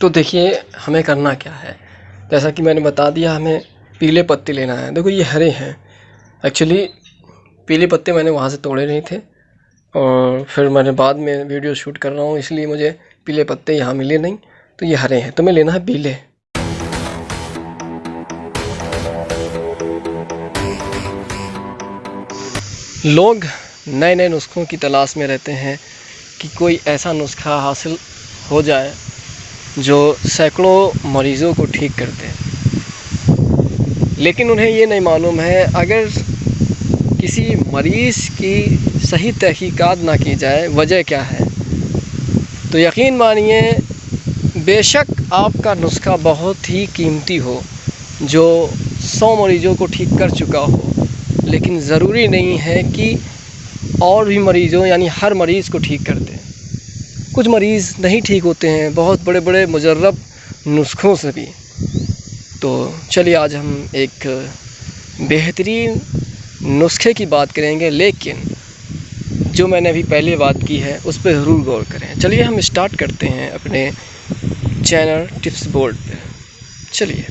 तो देखिए हमें करना क्या है। जैसा कि मैंने बता दिया, हमें पीले पत्ते लेना है। देखो ये हरे हैं, एक्चुअली पीले पत्ते मैंने वहाँ से तोड़े नहीं थे और फिर मैंने बाद में वीडियो शूट कर रहा हूँ, इसलिए मुझे पीले पत्ते यहाँ मिले नहीं। तो ये हरे हैं, तुम्हें लेना है पीले। लोग नए नए नुस्खों की तलाश में रहते हैं कि कोई ऐसा नुस्खा हासिल हो जाए जो सैकड़ों मरीज़ों को ठीक कर दे, लेकिन उन्हें ये नहीं मालूम है अगर किसी मरीज़ की सही तहकीकात ना की जाए वजह क्या है, तो यकीन मानिए बेशक आपका नुस्खा बहुत ही कीमती हो, जो 100 मरीज़ों को ठीक कर चुका हो, लेकिन ज़रूरी नहीं है कि और भी मरीज़ों यानी हर मरीज़ को ठीक कर दे। कुछ मरीज़ नहीं ठीक होते हैं बहुत बड़े बड़े मुजर्रब नुस्खों से भी। तो चलिए आज हम एक बेहतरीन नुस्खे की बात करेंगे, लेकिन जो मैंने अभी पहले बात की है उस पर ज़रूर गौर करें। चलिए हम स्टार्ट करते हैं अपने चैनल टिप्स बोर्ड पे। चलिए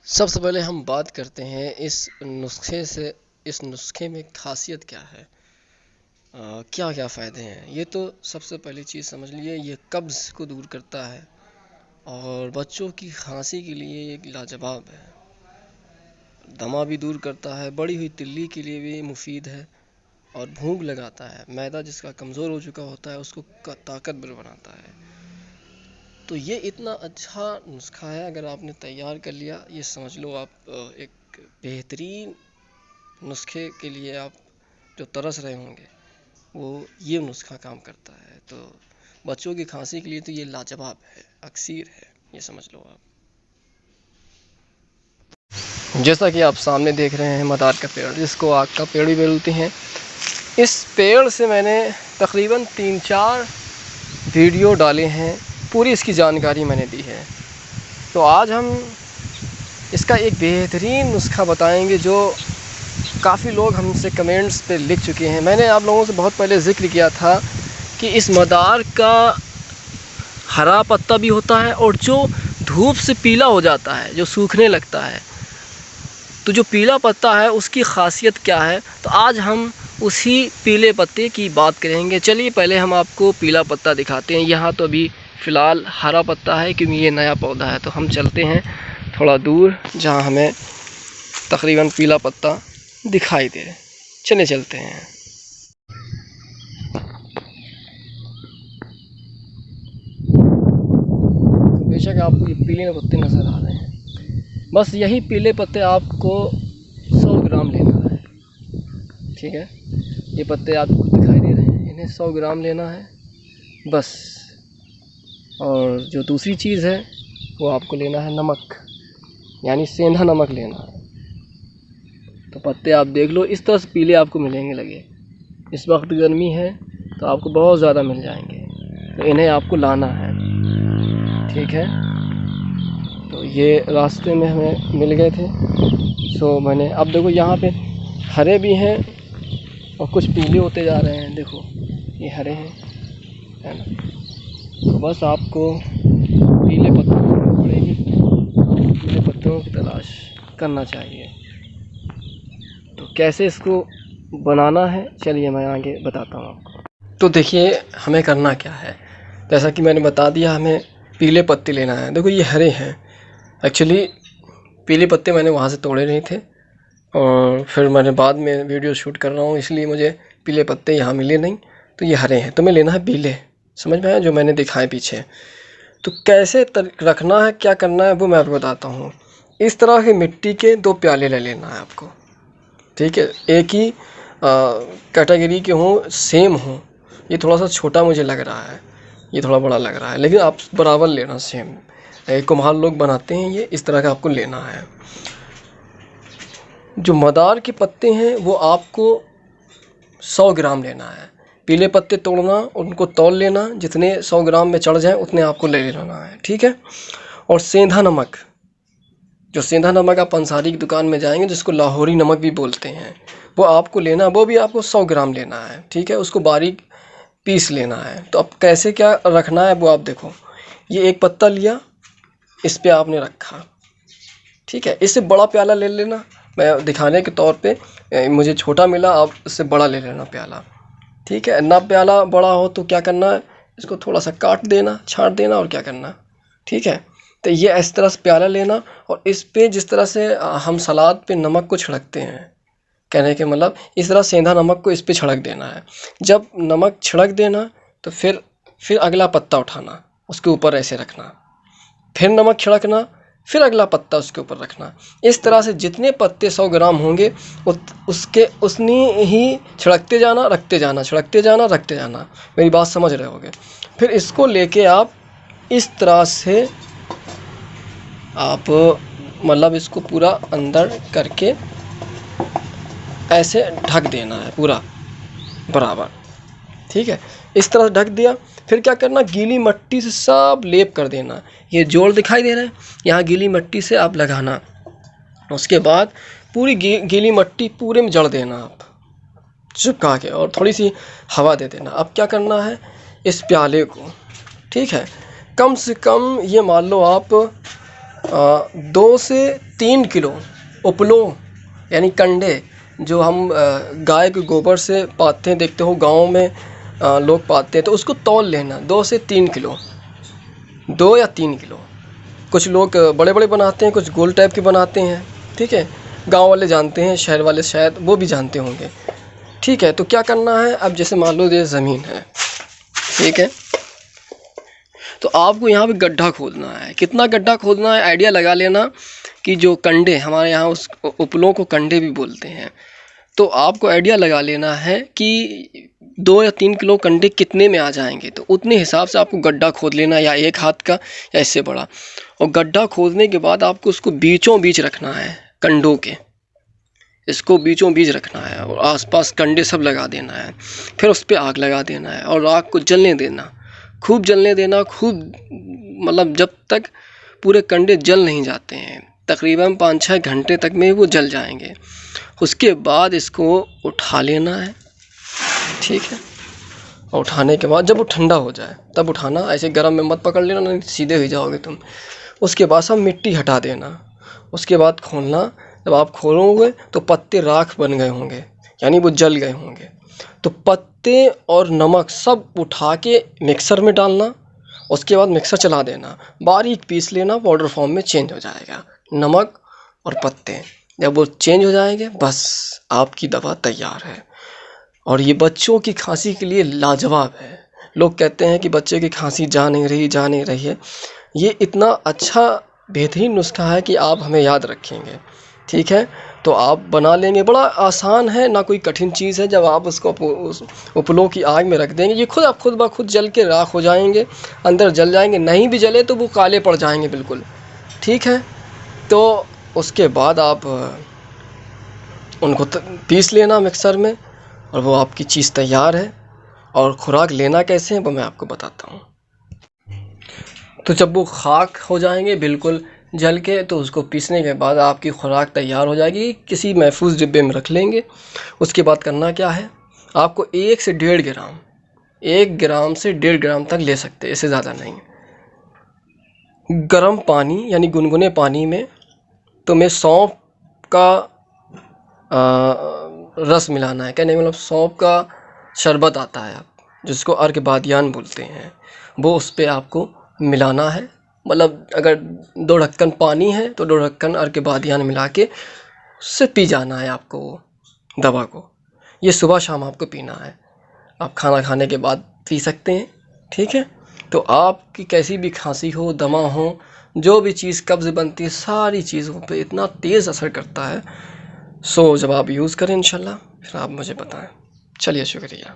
सबसे पहले हम बात करते हैं इस नुस्खे में खासियत क्या है, क्या क्या फ़ायदे हैं। ये तो सबसे पहली चीज़ समझ लीजिए, ये कब्ज़ को दूर करता है और बच्चों की खांसी के लिए ये लाजवाब है। दमा भी दूर करता है, बढ़ी हुई तिल्ली के लिए भी मुफीद है और भूख लगाता है। मैदा जिसका कमज़ोर हो चुका होता है उसको ताकतवर बनाता है। तो ये इतना अच्छा नुस्खा है, अगर आपने तैयार कर लिया, ये समझ लो आप एक बेहतरीन नुस्खे के लिए आप जो तरस रहे होंगे वो ये नुस्खा काम करता है। तो बच्चों की खांसी के लिए तो ये लाजवाब है, अक्सीर है, ये समझ लो आप। जैसा कि आप सामने देख रहे हैं मदार का पेड़, जिसको आग का पेड़ भी बोलते हैं। इस पेड़ से मैंने तकरीबन 3-4 वीडियो डाले हैं, पूरी इसकी जानकारी मैंने दी है। तो आज हम इसका एक बेहतरीन नुस्खा बताएंगे जो काफ़ी लोग हमसे कमेंट्स पे लिख चुके हैं। मैंने आप लोगों से बहुत पहले ज़िक्र किया था कि इस मदार का हरा पत्ता भी होता है और जो धूप से पीला हो जाता है, जो सूखने लगता है, तो जो पीला पत्ता है उसकी खासियत क्या है, तो आज हम उसी पीले पत्ते की बात करेंगे। चलिए पहले हम आपको पीला पत्ता दिखाते हैं। यहाँ तो अभी फ़िलहाल हरा पत्ता है क्योंकि ये नया पौधा है। तो हम चलते हैं थोड़ा दूर जहाँ हमें तकरीबन पीला पत्ता दिखाई दे। चले चलते हैं। तो बेशक आपको ये पीले पत्ते नज़र आ रहे हैं, बस यही पीले पत्ते आपको 100 ग्राम लेना है। ठीक है, ये पत्ते आपको दिखाई दे रहे हैं, इन्हें 100 ग्राम लेना है बस। और जो दूसरी चीज़ है वो आपको लेना है नमक, यानी सेंधा नमक लेना है। तो पत्ते आप देख लो, इस तरह से पीले आपको मिलेंगे लगे। इस वक्त गर्मी है तो आपको बहुत ज़्यादा मिल जाएंगे, तो इन्हें आपको लाना है। ठीक है, तो ये रास्ते में हमें मिल गए थे। सो मैंने, अब देखो यहाँ पे हरे भी हैं और कुछ पीले होते जा रहे हैं। देखो ये हरे हैं, है ना। तो बस आपको पीले पत्तों की ज़रूरत पड़ेगी, पीले पत्तों की तलाश करना चाहिए। तो कैसे इसको बनाना है चलिए मैं आगे बताता हूँ आपको। तो देखिए हमें करना क्या है। जैसा कि मैंने बता दिया, हमें पीले पत्ते लेना है। देखो ये हरे हैं, एक्चुअली पीले पत्ते मैंने वहाँ से तोड़े नहीं थे और फिर मैंने बाद में वीडियो शूट कर रहा हूँ, इसलिए मुझे पीले पत्ते यहाँ मिले नहीं। तो ये हरे हैं, तुम्हें लेना है पीले, समझ में आया जो मैंने दिखाए पीछे। तो कैसे रखना है, क्या करना है वो मैं आपको बताता हूँ। इस तरह के मिट्टी के 2 प्याले ले लेना है आपको। ठीक है, एक ही कैटेगरी के हों, सेम हों। ये थोड़ा सा छोटा मुझे लग रहा है, ये थोड़ा बड़ा लग रहा है, लेकिन आप बराबर लेना, सेम। कुम्हार लोग बनाते हैं ये, इस तरह का आपको लेना है। जो मदार के पत्ते हैं वो आपको 100 ग्राम लेना है। पीले पत्ते तोड़ना, उनको तौल लेना, जितने 100 ग्राम में चढ़ जाए उतने आपको ले लेना है। ठीक है, और सेंधा नमक जो सेंधा नमक आप पंसारी की दुकान में जाएंगे, जिसको लाहौरी नमक भी बोलते हैं, वो आपको लेना, वो भी आपको 100 ग्राम लेना है, ठीक है। उसको बारीक पीस लेना है। तो अब कैसे क्या रखना है वो आप देखो। ये एक पत्ता लिया, इस पे आपने रखा, ठीक है। इससे बड़ा प्याला ले लेना, मैं दिखाने के तौर पे मुझे छोटा मिला, आप इससे बड़ा ले लेना प्याला, ठीक है। ना प्याला बड़ा हो तो क्या करना है, इसको थोड़ा सा काट देना, छाँट देना, और क्या करना, ठीक है। तो ये इस तरह से प्याला लेना, और इस पे जिस तरह से हम सलाद पे नमक को छिड़कते हैं, कहने के मतलब इस तरह सेंधा नमक को इस पे छिड़क देना है। जब नमक छिड़क देना तो फिर अगला पत्ता उठाना, उसके ऊपर ऐसे रखना, फिर नमक छिड़कना, फिर अगला पत्ता उसके ऊपर रखना। इस तरह से जितने पत्ते 100 ग्राम होंगे उसके उतनी ही छिड़कते जाना, रखते जाना, छिड़कते जाना, रखते जाना। मेरी बात समझ रहे होगे। फिर इसको लेके आप इस तरह से आप मतलब इसको पूरा अंदर करके ऐसे ढक देना है पूरा बराबर, ठीक है। इस तरह से ढक दिया। फिर क्या करना, गीली मिट्टी से सब लेप कर देना। ये जोड़ दिखाई दे रहा है, यहाँ गीली मिट्टी से आप लगाना। उसके बाद पूरी गीली मिट्टी पूरे में जड़ देना आप चिपका के, और थोड़ी सी हवा दे देना। अब क्या करना है, इस प्याले को, ठीक है, कम से कम ये मान लो आप 2 से 3 किलो उपलों यानी कंडे, जो हम गाय के गोबर से पाते हैं, देखते हो गाँव में लोग पाते हैं, तो उसको तौल लेना 2 से 3 किलो, 2 या 3 किलो। कुछ लोग बड़े बड़े बनाते हैं, कुछ गोल टाइप के बनाते हैं, ठीक है। गांव वाले जानते हैं, शहर वाले शायद वो भी जानते होंगे, ठीक है। तो क्या करना है, अब जैसे मान लो ये ज़मीन है, ठीक है, तो आपको यहाँ पे गड्ढा खोदना है। कितना गड्ढा खोदना है आइडिया लगा लेना कि जो कंडे हमारे यहाँ उस उपलों को कंडे भी बोलते हैं, तो आपको आइडिया लगा लेना है कि 2 या 3 किलो कंडे कितने में आ जाएंगे। तो उतने हिसाब से आपको गड्ढा खोद लेना, या एक हाथ का या इससे बड़ा। और गड्ढा खोदने के बाद आपको उसको बीचों बीच रखना है, कंडों के इसको बीचों बीच रखना है, और आसपास कंडे सब लगा देना है। फिर उस पर आग लगा देना है, और आग को जलने देना, खूब जलने देना, खूब मतलब जब तक पूरे कंडे जल नहीं जाते हैं, तकरीबन 5-6 घंटे तक में वो जल जाएंगे। उसके बाद इसको उठा लेना है, ठीक है। और उठाने के बाद जब वो ठंडा हो जाए तब उठाना, ऐसे गर्म में मत पकड़ लेना, नहीं सीधे हो जाओगे तुम। उसके बाद सब मिट्टी हटा देना। उसके बाद खोलना, जब आप खोलोगे तो पत्ते राख बन गए होंगे, यानी वो जल गए होंगे। तो पत्ते और नमक सब उठा के मिक्सर में डालना। उसके बाद मिक्सर चला देना, बारीक पीस लेना, पाउडर फॉर्म में चेंज हो जाएगा नमक और पत्ते। जब वो चेंज हो जाएंगे बस आपकी दवा तैयार है। और ये बच्चों की खांसी के लिए लाजवाब है। लोग कहते हैं कि बच्चे की खांसी जा नहीं रही है। ये इतना अच्छा बेहतरीन नुस्खा है कि आप हमें याद रखेंगे, ठीक है। तो आप बना लेंगे, बड़ा आसान है, ना कोई कठिन चीज़ है। जब आप उसको उपलों की आग में रख देंगे, ये खुद ब खुद जल के राख हो जाएंगे, अंदर जल जाएंगे। नहीं भी जले तो वो काले पड़ जाएंगे बिल्कुल, ठीक है। तो उसके बाद आप उनको पीस लेना मिक्सर में, और वो आपकी चीज़ तैयार है। और खुराक लेना कैसे है वो मैं आपको बताता हूँ। तो जब वो खाक हो जाएंगे बिल्कुल जल के, तो उसको पीसने के बाद आपकी खुराक तैयार हो जाएगी। किसी महफूज डिब्बे में रख लेंगे। उसके बाद करना क्या है, आपको 1 से 1.5 ग्राम, 1 ग्राम से 1.5 ग्राम तक ले सकते हैं, इससे ज़्यादा नहीं। गर्म पानी यानी गुनगुने पानी में तुम्हें सौंफ का रस मिलाना है। कहने मतलब सौंफ का शरबत आता है, जिसको अर्क-ए-बादियान बोलते हैं, वो उस पर आपको मिलाना है। मतलब अगर 2 ढक्कन पानी है तो 2 ढक्कन अर्क-ए-बादियान मिला के उससे पी जाना है आपको वो दवा को। ये सुबह शाम आपको पीना है। आप खाना खाने के बाद पी सकते हैं, ठीक है। तो आपकी कैसी भी खांसी हो, दमा हो, जो भी चीज़ कब्ज़ बनती है, सारी चीज़ों पे इतना तेज़ असर करता है। सो जब आप यूज़ करें इंशाल्लाह, फिर आप मुझे बताएं। चलिए, शुक्रिया।